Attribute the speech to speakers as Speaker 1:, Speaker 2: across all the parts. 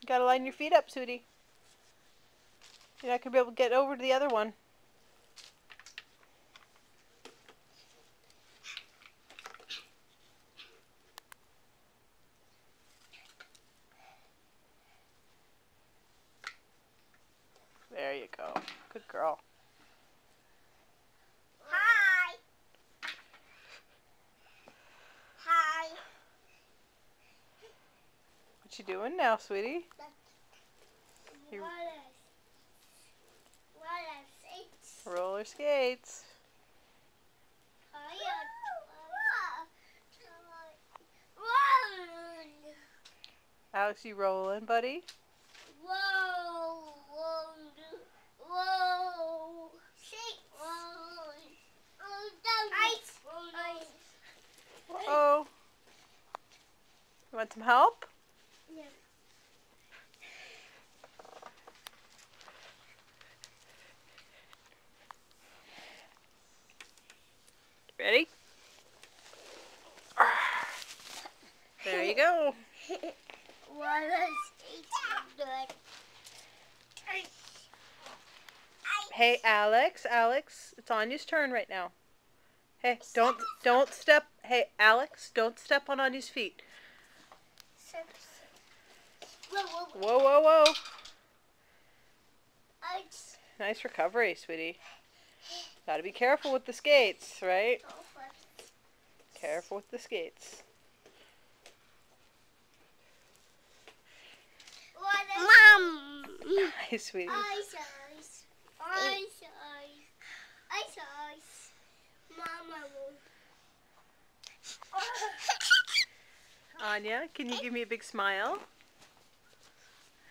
Speaker 1: You gotta line your feet up, sweetie. You're not gonna be able to get over to the other one. There you go. Good girl.
Speaker 2: Hi. Hi.
Speaker 1: What you doing now, sweetie? Roller skates. Alex, you rolling, buddy?
Speaker 2: Whoa. Ice.
Speaker 1: Uh-oh. You want some help?
Speaker 2: Yeah.
Speaker 1: Ready? There you go. Hey, Alex, it's Anya's turn right now. Hey, don't step. Hey, Alex, don't step on Anya's feet. Whoa, whoa, whoa. Nice recovery, sweetie. Gotta be careful with the skates, right? Careful with the skates.
Speaker 2: Mom.
Speaker 1: Hi, sweetie.
Speaker 2: Ice. Mama.
Speaker 1: Anya, can you give me a big smile?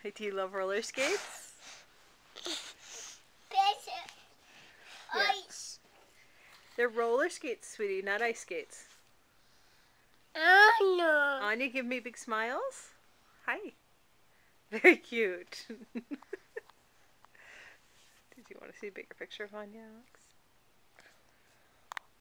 Speaker 1: Hey, do you love roller skates?
Speaker 2: Ice.
Speaker 1: They're roller skates, sweetie, not ice skates.
Speaker 2: No.
Speaker 1: Anya, give me big smiles. Hi. Very cute. Did you want to see a bigger picture of Anya, Alex?